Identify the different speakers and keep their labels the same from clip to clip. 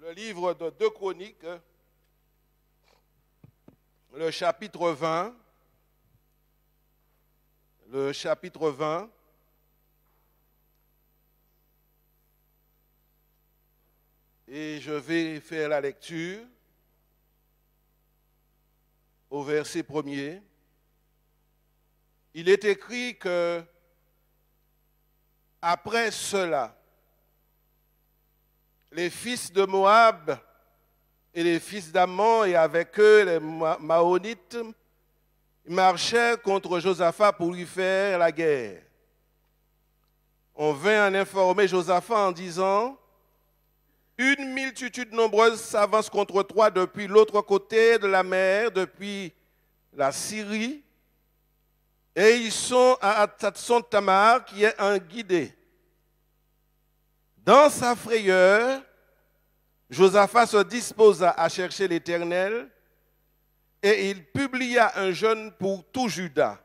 Speaker 1: le livre de 2 Chroniques, le chapitre 20. Le chapitre 20. Et je vais faire la lecture au verset 1er. Il est écrit que après cela, les fils de Moab et les fils d'Ammon et avec eux les Maonites marchèrent contre Josaphat pour lui faire la guerre. On vint en informer Josaphat en disant: une multitude nombreuse s'avance contre toi depuis l'autre côté de la mer, depuis la Syrie, et ils sont à Hatson-Tamar qui est en Guidée. Dans sa frayeur, Josaphat se disposa à chercher l'Éternel et il publia un jeûne pour tout Juda.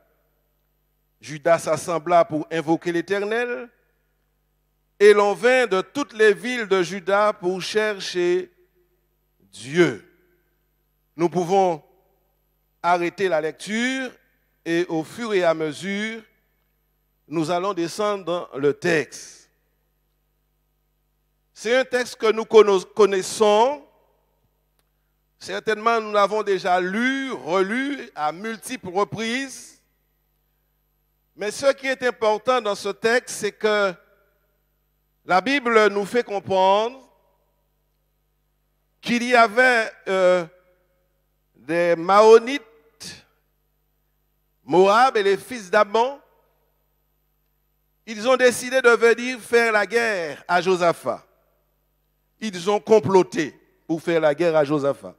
Speaker 1: Juda s'assembla pour invoquer l'Éternel et l'on vint de toutes les villes de Juda pour chercher Dieu. Nous pouvons arrêter la lecture et au fur et à mesure, nous allons descendre dans le texte. C'est un texte que nous connaissons. Certainement, nous l'avons déjà lu, relu à multiples reprises. Mais ce qui est important dans ce texte, c'est que la Bible nous fait comprendre qu'il y avait des Maonites, Moab et les fils d'Ammon. Ils ont décidé de venir faire la guerre à Josaphat. Ils ont comploté pour faire la guerre à Josaphat.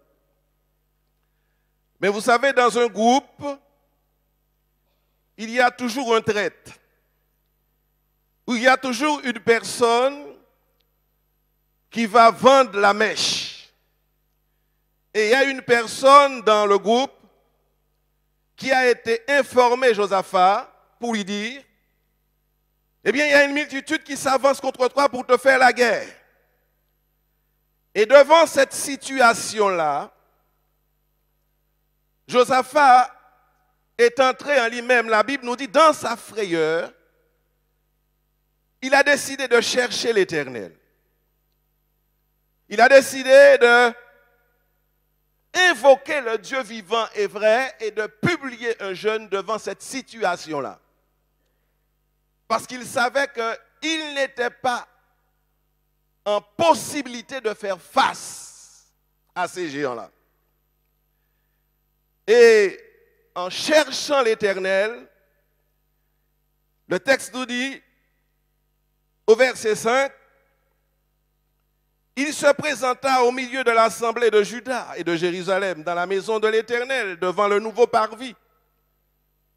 Speaker 1: Mais vous savez, dans un groupe, il y a toujours un traître. Il y a toujours une personne qui va vendre la mèche. Et il y a une personne dans le groupe qui a été informé Josaphat pour lui dire: eh bien, il y a une multitude qui s'avance contre toi pour te faire la guerre. Et devant cette situation-là, Josaphat est entré en lui-même. La Bible nous dit, dans sa frayeur, il a décidé de chercher l'Éternel. Il a décidé de invoquer le Dieu vivant et vrai et de publier un jeûne devant cette situation-là. Parce qu'il savait qu'il n'était pas en possibilité de faire face à ces géants-là. Et en cherchant l'Éternel, le texte nous dit, au verset 5, il se présenta au milieu de l'assemblée de Juda et de Jérusalem, dans la maison de l'Éternel, devant le nouveau parvis.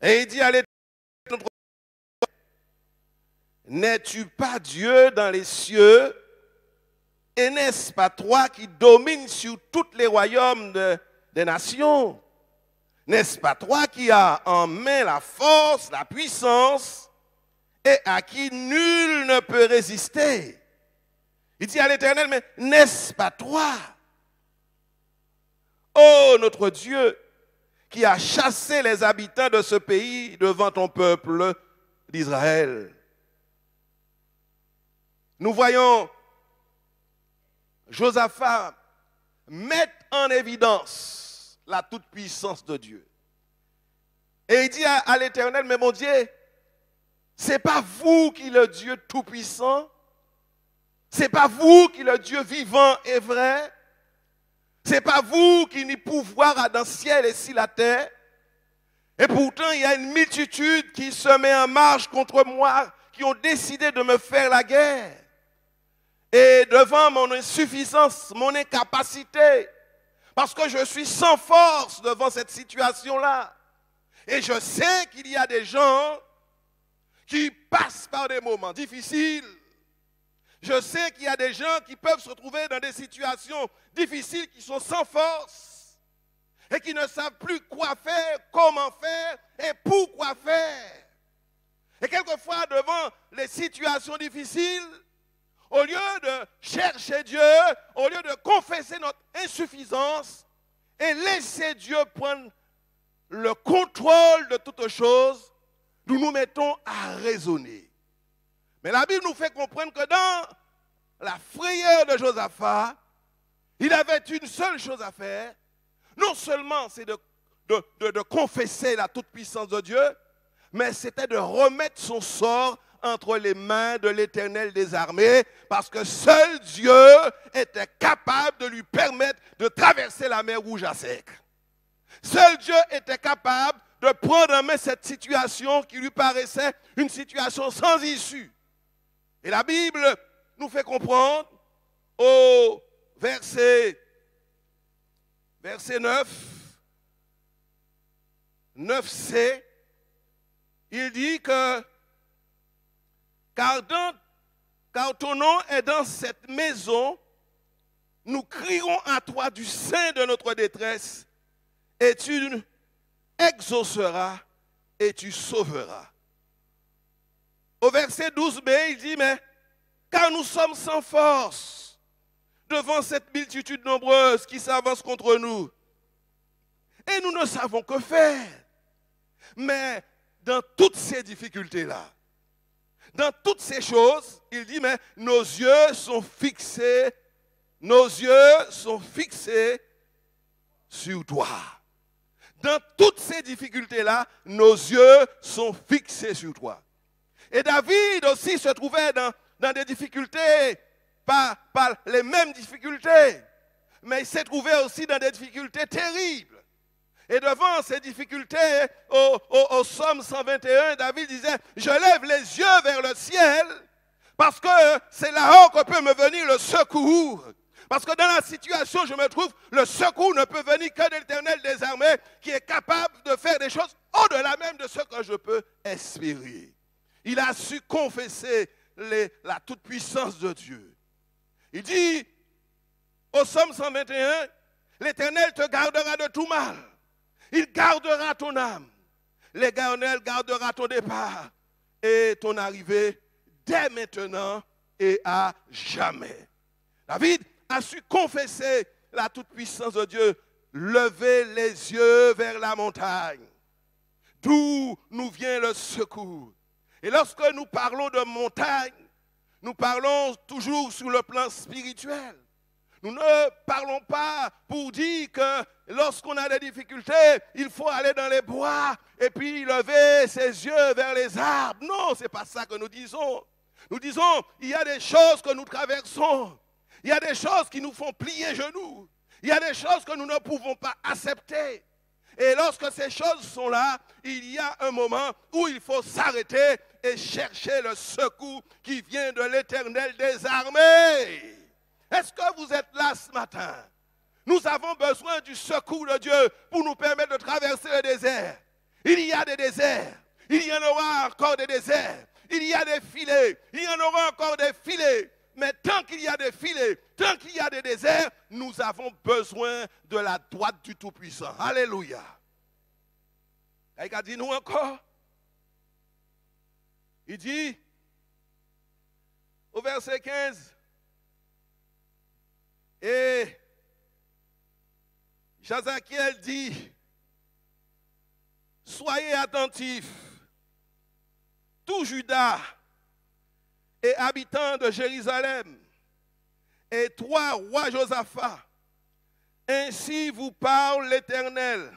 Speaker 1: Et il dit à l'Éternel: n'es-tu pas Dieu dans les cieux? Et n'est-ce pas toi qui domines sur tous les royaumes des nations? N'est-ce pas toi qui as en main la force, la puissance, et à qui nul ne peut résister? Il dit à l'Éternel: mais n'est-ce pas toi, ô notre Dieu, qui a chassé les habitants de ce pays devant ton peuple d'Israël? Nous voyons Josaphat mettre en évidence la toute-puissance de Dieu. Et il dit à l'Éternel: mais mon Dieu, c'est pas vous qui êtes le Dieu tout-puissant? C'est pas vous qui êtes le Dieu vivant et vrai? C'est pas vous qui n'y pouvoir dans le ciel et sur la terre? Et pourtant, il y a une multitude qui se met en marche contre moi, qui ont décidé de me faire la guerre. Et devant mon insuffisance, mon incapacité, parce que je suis sans force devant cette situation-là. Et je sais qu'il y a des gens qui passent par des moments difficiles. Je sais qu'il y a des gens qui peuvent se retrouver dans des situations difficiles, qui sont sans force et qui ne savent plus quoi faire, comment faire et pourquoi faire. Et quelquefois, devant les situations difficiles, au lieu de chercher Dieu, au lieu de confesser notre insuffisance et laisser Dieu prendre le contrôle de toutes choses, nous nous mettons à raisonner. Mais la Bible nous fait comprendre que dans la frayeur de Josaphat, il avait une seule chose à faire. Non seulement c'est de confesser la toute-puissance de Dieu, mais c'était de remettre son sort entre les mains de l'Éternel des armées, parce que seul Dieu était capable de lui permettre de traverser la mer Rouge à sec. Seul Dieu était capable de prendre en main cette situation qui lui paraissait une situation sans issue. Et la Bible nous fait comprendre au verset 9c, il dit que car ton nom est dans cette maison, nous crierons à toi du sein de notre détresse, et tu exauceras et tu sauveras. Au verset 12b, il dit, mais car nous sommes sans force devant cette multitude nombreuse qui s'avance contre nous, et nous ne savons que faire. Mais dans toutes ces difficultés-là, dans toutes ces choses, il dit, mais nos yeux sont fixés sur toi. Dans toutes ces difficultés-là, nos yeux sont fixés sur toi. Et David aussi se trouvait dans des difficultés, pas les mêmes difficultés, mais il s'est trouvé aussi dans des difficultés terribles. Et devant ces difficultés, au Psaume 121, David disait, je lève les yeux vers le ciel, parce que c'est là-haut que peut me venir le secours. Parce que dans la situation où je me trouve, le secours ne peut venir que de l'Éternel des armées, qui est capable de faire des choses au-delà même de ce que je peux espérer. Il a su confesser la toute-puissance de Dieu. Il dit, au Psaume 121, l'Éternel te gardera de tout mal. Il gardera ton âme. L'Éternel gardera ton départ et ton arrivée dès maintenant et à jamais. David a su confesser la toute-puissance de Dieu, lever les yeux vers la montagne, d'où nous vient le secours. Et lorsque nous parlons de montagne, nous parlons toujours sur le plan spirituel. Nous ne parlons pas pour dire que lorsqu'on a des difficultés, il faut aller dans les bois et puis lever ses yeux vers les arbres. Non, ce n'est pas ça que nous disons. Nous disons, il y a des choses que nous traversons. Il y a des choses qui nous font plier genoux. Il y a des choses que nous ne pouvons pas accepter. Et lorsque ces choses sont là, il y a un moment où il faut s'arrêter et chercher le secours qui vient de l'Éternel des armées. Est-ce que vous êtes là ce matin? Nous avons besoin du secours de Dieu pour nous permettre de traverser le désert. Il y a des déserts. Il y en aura encore des déserts. Il y a des filets. Il y en aura encore des filets. Mais tant qu'il y a des filets, tant qu'il y a des déserts, nous avons besoin de la droite du Tout-Puissant. Alléluia. Il a dit nous encore. Il dit au verset 15, et Jazakiel dit, soyez attentifs, tout Juda et habitants de Jérusalem, et toi, roi Josaphat, ainsi vous parle l'Éternel,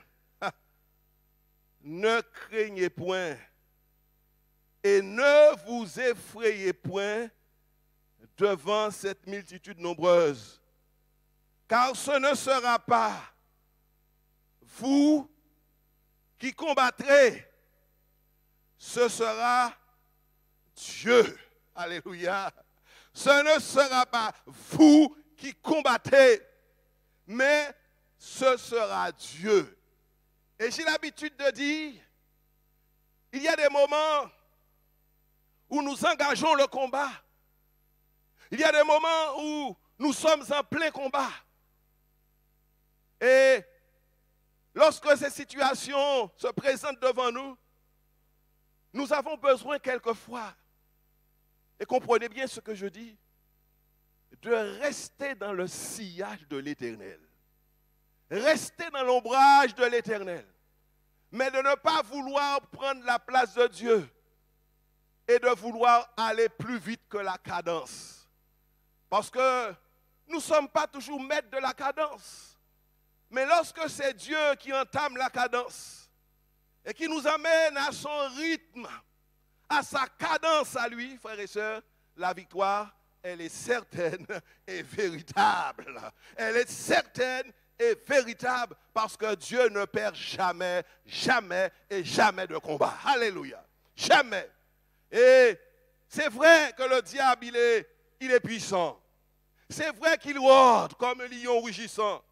Speaker 1: ne craignez point et ne vous effrayez point devant cette multitude nombreuse, car ce ne sera pas vous qui combattrez, ce sera Dieu. Alléluia. Ce ne sera pas vous qui combattez, mais ce sera Dieu. Et j'ai l'habitude de dire, il y a des moments où nous engageons le combat. Il y a des moments où nous sommes en plein combat. Et lorsque ces situations se présentent devant nous, nous avons besoin quelquefois, et comprenez bien ce que je dis, de rester dans le sillage de l'Éternel. Rester dans l'ombrage de l'Éternel. Mais de ne pas vouloir prendre la place de Dieu et de vouloir aller plus vite que la cadence. Parce que nous ne sommes pas toujours maîtres de la cadence. Mais lorsque c'est Dieu qui entame la cadence et qui nous amène à son rythme, à sa cadence à lui, frères et sœurs, la victoire, elle est certaine et véritable. Elle est certaine et véritable parce que Dieu ne perd jamais, jamais et jamais de combat. Alléluia. Jamais. Et c'est vrai que le diable, il est puissant. C'est vrai qu'il rôde comme un lion rugissant.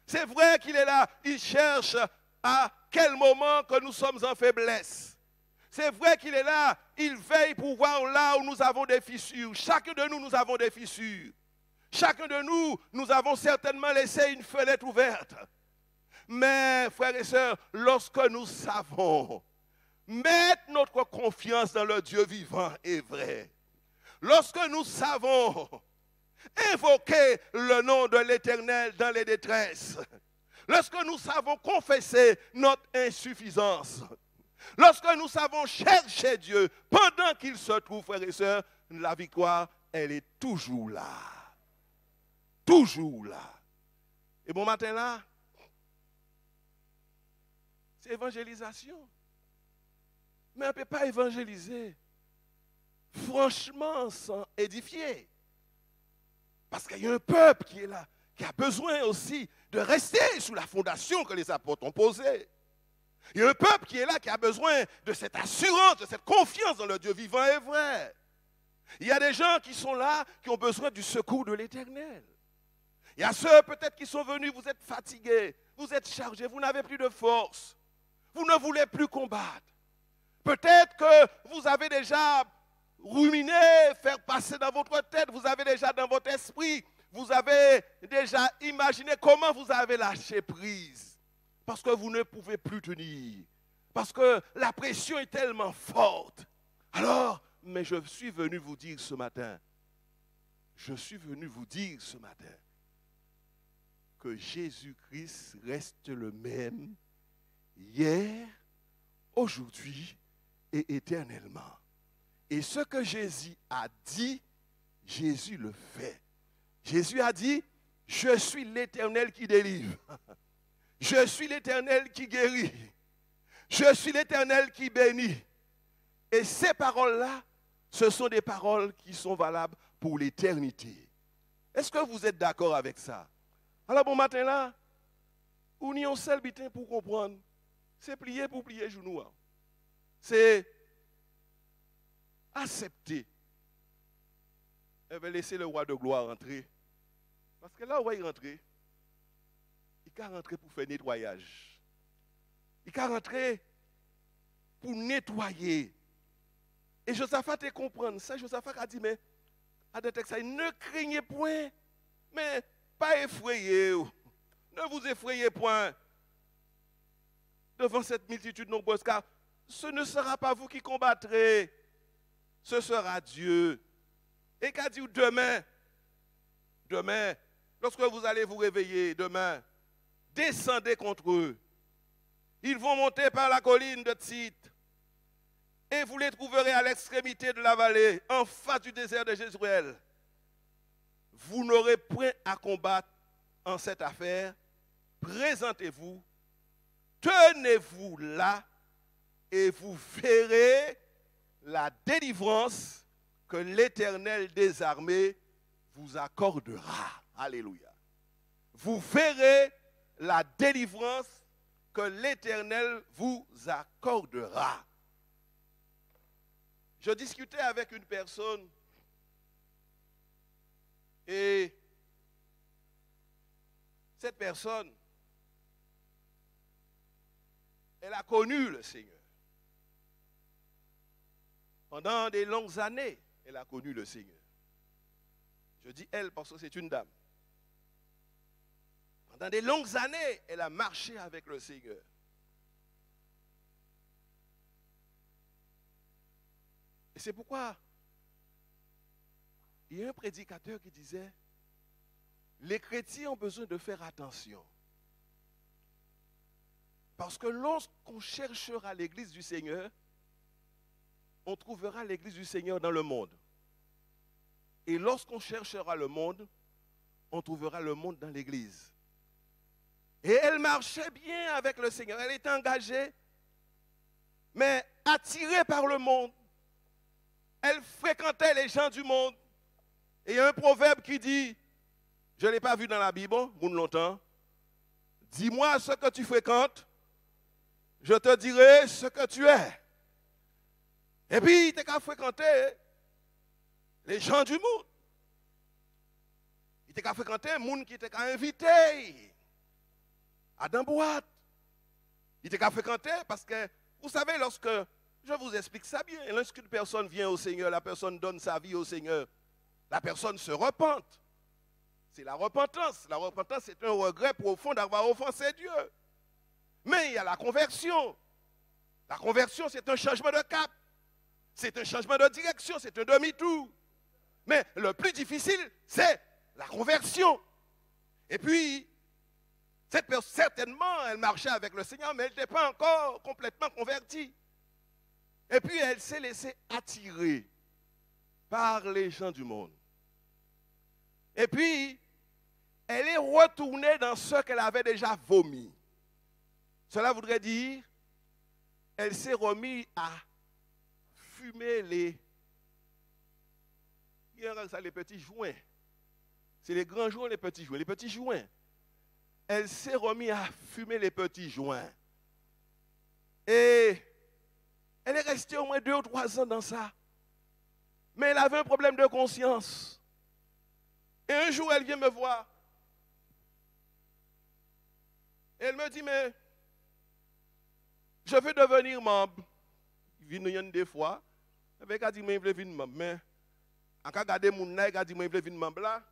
Speaker 1: C'est vrai qu'il est là, il cherche à quel moment que nous sommes en faiblesse. C'est vrai qu'il est là, il veille pour voir là où nous avons des fissures. Chacun de nous, nous avons des fissures. Chacun de nous, nous avons certainement laissé une fenêtre ouverte. Mais, frères et sœurs, lorsque nous savons mettre notre confiance dans le Dieu vivant et vrai, lorsque nous savons invoquer le nom de l'Éternel dans les détresses, lorsque nous savons confesser notre insuffisance, lorsque nous savons chercher Dieu pendant qu'il se trouve, frères et sœurs, la victoire, elle est toujours là. Toujours là. Et bon matin là, c'est évangélisation. Mais on ne peut pas évangéliser franchement sans édifier. Parce qu'il y a un peuple qui est là, qui a besoin aussi de rester sous la fondation que les apôtres ont posée. Il y a un peuple qui est là, qui a besoin de cette assurance, de cette confiance dans le Dieu vivant et vrai. Il y a des gens qui sont là, qui ont besoin du secours de l'Éternel. Il y a ceux peut-être qui sont venus, vous êtes fatigués, vous êtes chargés, vous n'avez plus de force. Vous ne voulez plus combattre. Peut-être que vous avez déjà ruminé, faire passer dans votre tête, vous avez déjà dans votre esprit, vous avez déjà imaginé comment vous avez lâché prise. Parce que vous ne pouvez plus tenir. Parce que la pression est tellement forte. Alors, mais je suis venu vous dire ce matin, que Jésus-Christ reste le même hier, aujourd'hui et éternellement. Et ce que Jésus a dit, Jésus le fait. Jésus a dit, je suis l'Éternel qui délivre. Je suis l'Éternel qui guérit. Je suis l'Éternel qui bénit. Et ces paroles-là, ce sont des paroles qui sont valables pour l'éternité. Est-ce que vous êtes d'accord avec ça? Alors bon matin là, on y a un seul bitin pour comprendre. C'est plier pour plier genou. C'est accepter. Elle va laisser le roi de gloire entrer. Parce que là où il rentre, il va rentrer pour faire nettoyage. Il va rentrer pour nettoyer. Et Josaphat te comprendre ça. Josaphat a dit, mais à des textes, ne craignez point, mais pas effrayé. Ne vous effrayez point devant cette multitude nombreuse, car ce ne sera pas vous qui combattrez, ce sera Dieu. Et qu'a dit demain, lorsque vous allez vous réveiller, demain, descendez contre eux. Ils vont monter par la colline de Tite, et vous les trouverez à l'extrémité de la vallée, en face du désert de Jézréel. Vous n'aurez point à combattre en cette affaire. Présentez-vous, tenez-vous là, et vous verrez la délivrance que l'Éternel des armées vous accordera. Alléluia. Vous verrez la délivrance que l'Éternel vous accordera. Je discutais avec une personne et cette personne, elle a connu le Seigneur. Pendant des longues années, elle a connu le Seigneur. Je dis elle parce que c'est une dame. Pendant des longues années, elle a marché avec le Seigneur. Et c'est pourquoi il y a un prédicateur qui disait, les chrétiens ont besoin de faire attention. Parce que lorsqu'on cherchera l'église du Seigneur, on trouvera l'église du Seigneur dans le monde. Et lorsqu'on cherchera le monde, on trouvera le monde dans l'église. Et elle marchait bien avec le Seigneur. Elle était engagée, mais attirée par le monde. Elle fréquentait les gens du monde. Et il y a un proverbe qui dit, je ne l'ai pas vu dans la Bible, bon longtemps, dis-moi ce que tu fréquentes, je te dirai ce que tu es. Et puis, tu as fréquenté les gens du monde. Il t'a fréquenté un monde qui t'a invité à dans boîte. Il t'a fréquenté parce que, vous savez, lorsque, je vous explique ça bien, lorsqu'une personne vient au Seigneur, la personne donne sa vie au Seigneur, la personne se repente. C'est la repentance. La repentance, c'est un regret profond d'avoir offensé Dieu. Mais il y a la conversion. La conversion, c'est un changement de cap. C'est un changement de direction, c'est un demi-tour. Mais le plus difficile, c'est la conversion. Et puis, cette personne, certainement, elle marchait avec le Seigneur, mais elle n'était pas encore complètement convertie. Et puis, elle s'est laissée attirer par les gens du monde. Et puis, elle est retournée dans ce qu'elle avait déjà vomi. Cela voudrait dire, elle s'est remise à fumer les petits joints. C'est les grands joints, les petits joints. Les petits joints. Elle s'est remise à fumer les petits joints. Et elle est restée au moins 2 ou 3 ans dans ça. Mais elle avait un problème de conscience. Et un jour, elle vient me voir. Et elle me dit, mais je veux devenir membre. Il vient des fois. Elle a dit, mais je veux devenir membre. Mais quand elle a regardé mon nez, elle a dit, mais je veux devenir membre là.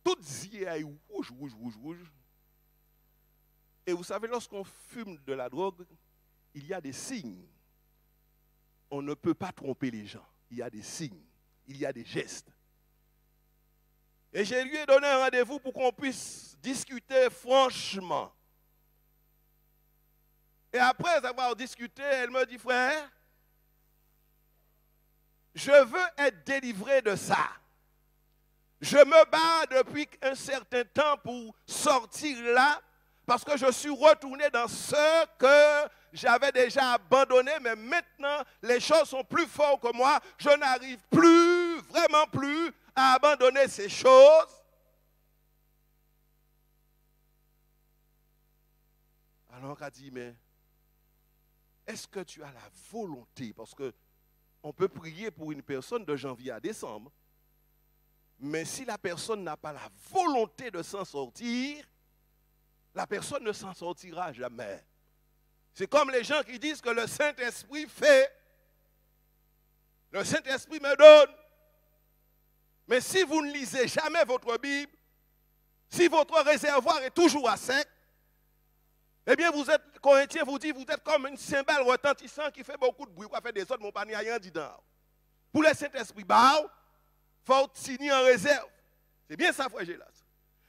Speaker 1: Tout yeux est rouge, rouge, rouge, rouge. Et vous savez, lorsqu'on fume de la drogue, il y a des signes. On ne peut pas tromper les gens. Il y a des signes, il y a des gestes. Et je lui ai donné un rendez-vous pour qu'on puisse discuter franchement. Et après avoir discuté, elle me dit, frère, je veux être délivré de ça. Je me bats depuis un certain temps pour sortir là, parce que je suis retourné dans ce que j'avais déjà abandonné, mais maintenant, les choses sont plus fortes que moi. Je n'arrive plus, vraiment plus, à abandonner ces choses. Alors elle a dit, mais est-ce que tu as la volonté? Parce qu'on peut prier pour une personne de janvier à décembre, mais si la personne n'a pas la volonté de s'en sortir, la personne ne s'en sortira jamais. C'est comme les gens qui disent que le Saint-Esprit fait. Le Saint-Esprit me donne. Mais si vous ne lisez jamais votre Bible, si votre réservoir est toujours à sec, eh bien vous êtes, Corinthiens vous dit, vous êtes comme une cymbale retentissante qui fait beaucoup de bruit, qui fait des autres, mon panier rien dit dedans. Pour le Saint-Esprit, il faut signer en réserve. C'est bien ça, frère Gélas.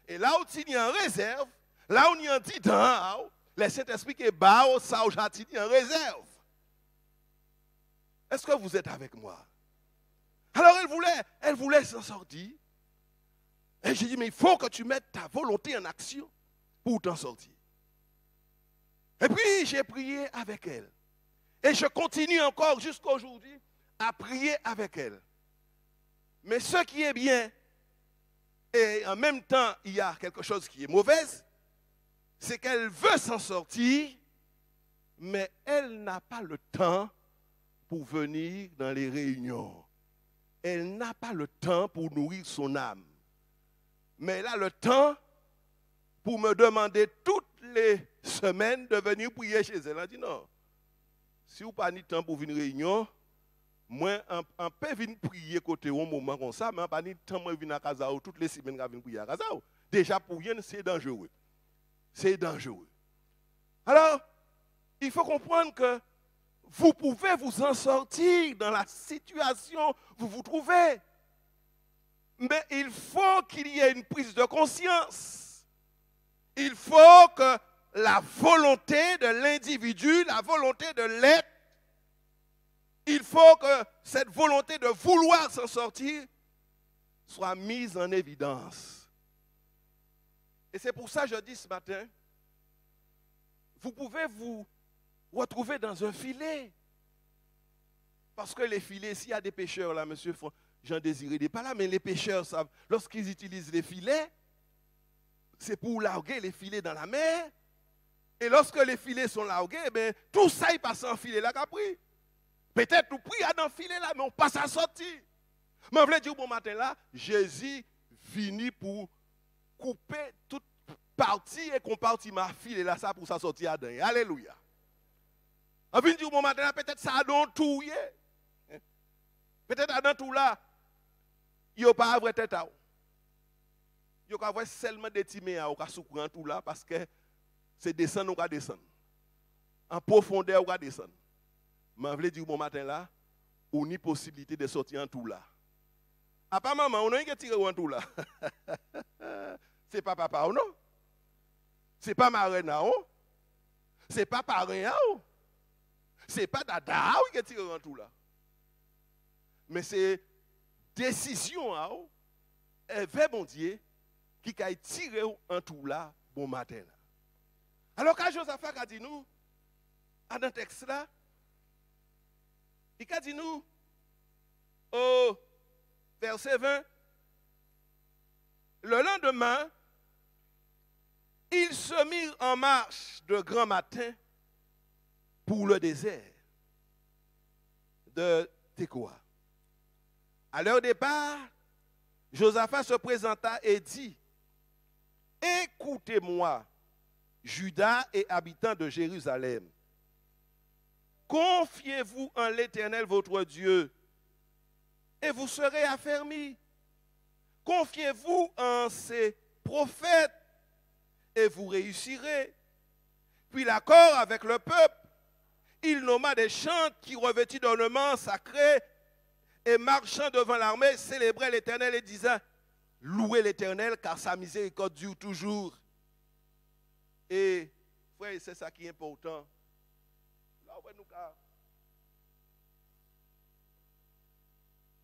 Speaker 1: Et là où tu signes en réserve, là où on y en dit dans, le Saint-Esprit qui est bas, ça où j'ai en réserve. Est-ce que vous êtes avec moi? Alors elle voulait s'en sortir. Et j'ai dit, mais il faut que tu mettes ta volonté en action pour t'en sortir. Et puis j'ai prié avec elle. Et je continue encore jusqu'à aujourd'hui à prier avec elle. Mais ce qui est bien, et en même temps il y a quelque chose qui est mauvais, c'est qu'elle veut s'en sortir, mais elle n'a pas le temps pour venir dans les réunions. Elle n'a pas le temps pour nourrir son âme. Mais elle a le temps pour me demander toutes les semaines de venir prier chez elle. Elle a dit non, si vous n'avez pas de temps pour venir réunion, moi, on peut venir prier côté au moment comme ça, mais on n'a pas de temps pour venir à casa toutes les semaines pour venir prier à casa. Déjà pour rien, c'est dangereux. C'est dangereux. Alors, il faut comprendre que vous pouvez vous en sortir dans la situation où vous vous trouvez. Mais il faut qu'il y ait une prise de conscience. Il faut que la volonté de l'individu, la volonté de l'être, il faut que cette volonté de vouloir s'en sortir soit mise en évidence. Et c'est pour ça que je dis ce matin, vous pouvez vous retrouver dans un filet. Parce que les filets, s'il y a des pêcheurs là, monsieur Jean-Désiré n'est pas là, mais les pêcheurs savent, lorsqu'ils utilisent les filets, c'est pour larguer les filets dans la mer. Et lorsque les filets sont largués, ben, tout ça, il passe en filet là qu'a pris. Peut-être nous prions dans le filet là, mais on passe à sortir. Mais je voulais dire bon matin là, Jésus venu pour couper toute partie et compartiment filet là, ça pour ça sortir à dedans. Alléluia. On vient dire bon matin là, peut-être ça a dans tout. Peut-être dans tout là, il n'y a pas à vrai tête à vous. Il y a seulement des timés à vous souffrir tout là parce que c'est descendre ou pas descendre. En profondeur ou pas descendre. Mais je voulais dire bon matin là, on a une possibilité de sortir en tout là. Ah pas maman, on a une qui tire en tout là. C'est pas papa ou non? C'est pas marraine ou? C'est pas parrain ou? C'est pas dada qui tire en tout là. Mais c'est décision ou et vers mon Dieu qui a tiré en tout là bon matin là. Alors quand Josaphat a dit nous, dans le texte là, il a dit nous, au verset 20, le lendemain, ils se mirent en marche de grand matin pour le désert de Tekoa. À leur départ, Josaphat se présenta et dit, écoutez-moi, Judas et habitants de Jérusalem. Confiez-vous en l'Éternel votre Dieu et vous serez affermis. Confiez-vous en ses prophètes et vous réussirez. Puis l'accord avec le peuple, il nomma des chantres qui revêtis d'ornements sacrés et marchant devant l'armée célébraient l'Éternel et disant, louez l'Éternel car sa miséricorde dure toujours. Et frère, c'est ça qui est important. Là où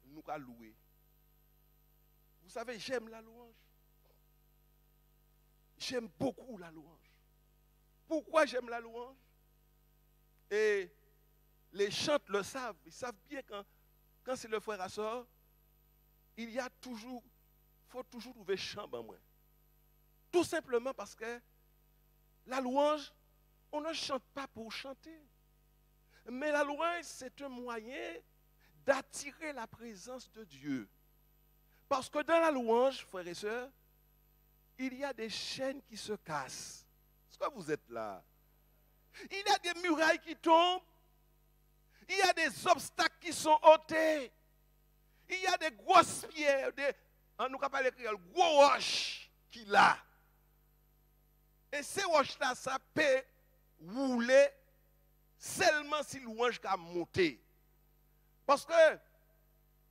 Speaker 1: nous allons louer. Vous savez, j'aime la louange. J'aime beaucoup la louange. Pourquoi j'aime la louange? Et les chantes le savent. Ils savent bien quand c'est le frère à sort, il y a toujours, faut toujours trouver chant en moi. Tout simplement parce que la louange, on ne chante pas pour chanter. Mais la louange, c'est un moyen d'attirer la présence de Dieu. Parce que dans la louange, frères et sœurs, il y a des chaînes qui se cassent. Est-ce que vous êtes là? Il y a des murailles qui tombent. Il y a des obstacles qui sont ôtés. Il y a des grosses pierres, on nous parle de gros roches qu'il a. Et ces roches-là, ça peut rouler seulement si la louange a monté. Parce que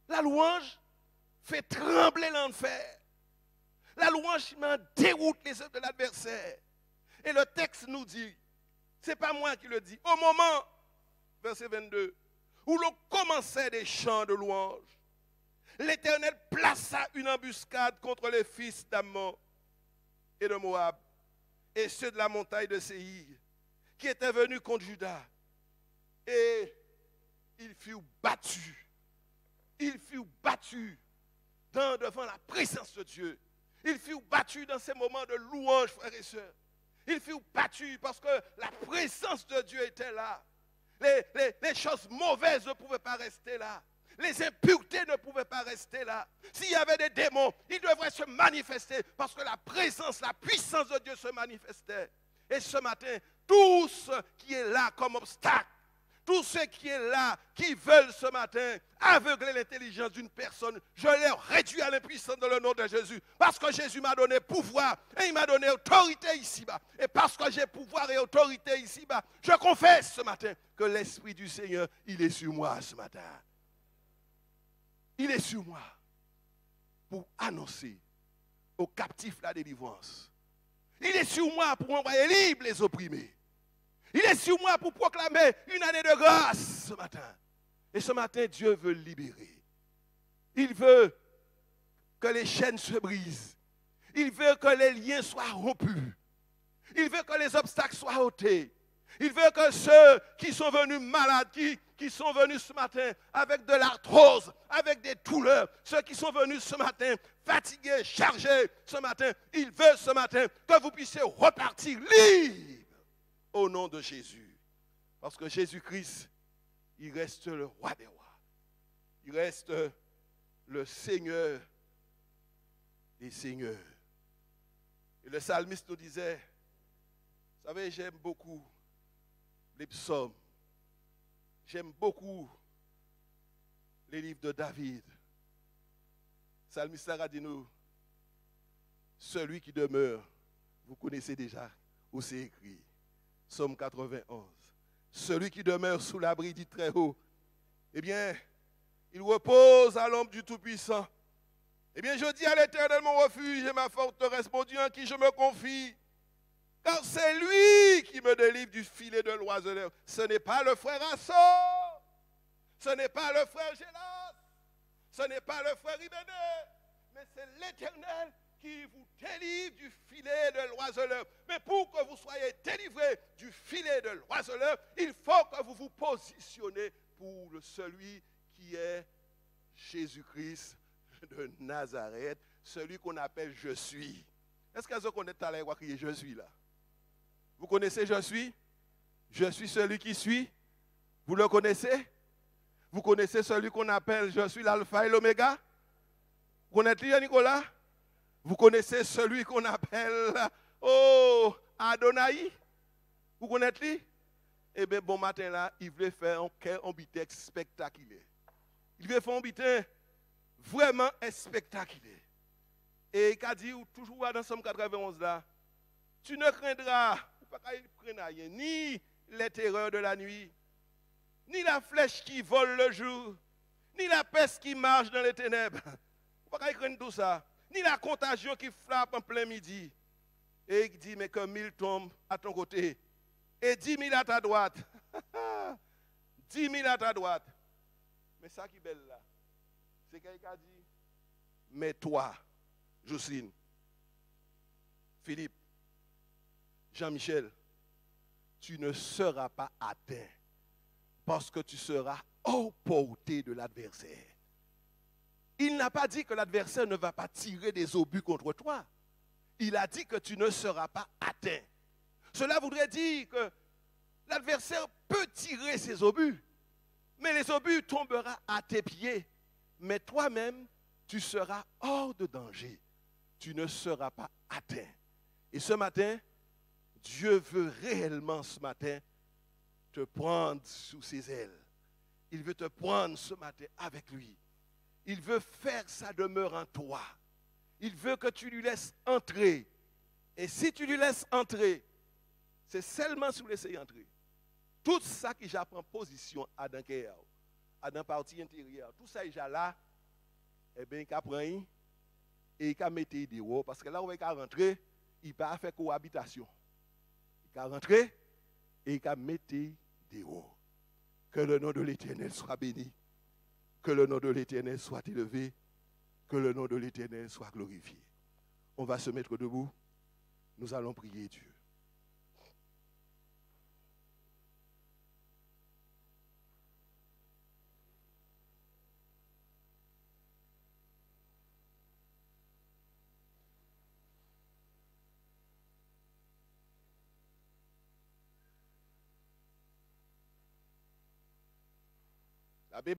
Speaker 1: la louange fait trembler l'enfer. La louange déroute les œuvres de l'adversaire. Et le texte nous dit, ce n'est pas moi qui le dis, au moment, verset 22, où l'on commençait des chants de louange, l'Éternel plaça une embuscade contre les fils d'Ammon et de Moab et ceux de la montagne de Séhir qui étaient venus contre Juda. Et ils furent battus. Ils furent battus devant la présence de Dieu. Ils furent battus dans ces moments de louange, frères et sœurs. Ils furent battus parce que la présence de Dieu était là. Les choses mauvaises ne pouvaient pas rester là. Les impuretés ne pouvaient pas rester là. S'il y avait des démons, ils devraient se manifester parce que la présence, la puissance de Dieu se manifestait. Et ce matin, tout ce qui est là comme obstacle, Tous ceux qui sont là, qui veulent ce matin aveugler l'intelligence d'une personne, je les réduis à l'impuissance dans le nom de Jésus. Parce que Jésus m'a donné pouvoir et il m'a donné autorité ici-bas. Et parce que j'ai pouvoir et autorité ici-bas, je confesse ce matin que l'Esprit du Seigneur, il est sur moi ce matin. Il est sur moi pour annoncer aux captifs la délivrance. Il est sur moi pour envoyer libre les opprimés. Il est sur moi pour proclamer une année de grâce ce matin. Et ce matin, Dieu veut libérer. Il veut que les chaînes se brisent. Il veut que les liens soient rompus. Il veut que les obstacles soient ôtés. Il veut que ceux qui sont venus malades, qui sont venus ce matin avec de l'arthrose, avec des douleurs, ceux qui sont venus ce matin fatigués, chargés ce matin, il veut ce matin que vous puissiez repartir libre au nom de Jésus. Parce que Jésus-Christ, il reste le roi des rois. Il reste le Seigneur des seigneurs. Et le psalmiste nous disait, vous savez, j'aime beaucoup les psaumes. J'aime beaucoup les livres de David. Le psalmiste a dit nous, celui qui demeure, vous connaissez déjà où c'est écrit. Psaume 91. Celui qui demeure sous l'abri du Très-Haut, eh bien, il repose à l'ombre du Tout-Puissant. Eh bien, je dis à l'Éternel, mon refuge et ma forteresse, mon Dieu en qui je me confie. Car c'est lui qui me délivre du filet de l'oiseleur. Ce n'est pas le frère Assor, ce n'est pas le frère Gélas, ce n'est pas le frère Ibéné, mais c'est l'Éternel qui vous délivre du filet de l'oiseleur. Mais pour que vous soyez délivrés du filet de l'oiseleur, il faut que vous vous positionnez pour celui qui est Jésus-Christ de Nazareth, celui qu'on appelle Je suis. Est-ce que vous connaissez à l'air crier Je suis là? Vous connaissez Je suis? Je suis celui qui suit. Vous le connaissez? Vous connaissez celui qu'on appelle Je suis l'alpha et l'oméga? Vous connaissez Nicolas? Vous connaissez celui qu'on appelle Adonai? Vous connaissez? Eh bien, bon matin là, il veut faire un bitex spectaculaire. Il veut faire un bitex vraiment spectaculaire. Et il a dit, toujours dans Somme 91 là, tu ne craindras ni les terreurs de la nuit, ni la flèche qui vole le jour, ni la peste qui marche dans les ténèbres. Vous ne pouvez pas craindre tout ça. Ni la contagion qui frappe en plein midi. Et il dit, mais que 1000 tombent à ton côté, et 10 000 à ta droite. 10 000 à ta droite. Mais ça qui est belle là, c'est quelqu'un qui a dit, mais toi, Jocelyne, Philippe, Jean-Michel, tu ne seras pas atteint parce que tu seras aux portées de l'adversaire. Il n'a pas dit que l'adversaire ne va pas tirer des obus contre toi. Il a dit que tu ne seras pas atteint. Cela voudrait dire que l'adversaire peut tirer ses obus, mais les obus tomberont à tes pieds. Mais toi-même, tu seras hors de danger. Tu ne seras pas atteint. Et ce matin, Dieu veut réellement ce matin te prendre sous ses ailes. Il veut te prendre ce matin avec lui. Il veut faire sa demeure en toi. Il veut que tu lui laisses entrer. Et si tu lui laisses entrer, c'est seulement si vous laissez entrer. Tout ça qui j'apprends position à dans cœur, à dans partie intérieure, tout ça il a là, eh bien, il prend et il met dehors. Parce que là où il va rentrer, il va faire cohabitation. Il va rentrer et il va mettre dehors. Que le nom de l'Éternel soit béni. Que le nom de l'Éternel soit élevé. Que le nom de l'Éternel soit glorifié. On va se mettre debout. Nous allons prier Dieu. La Bible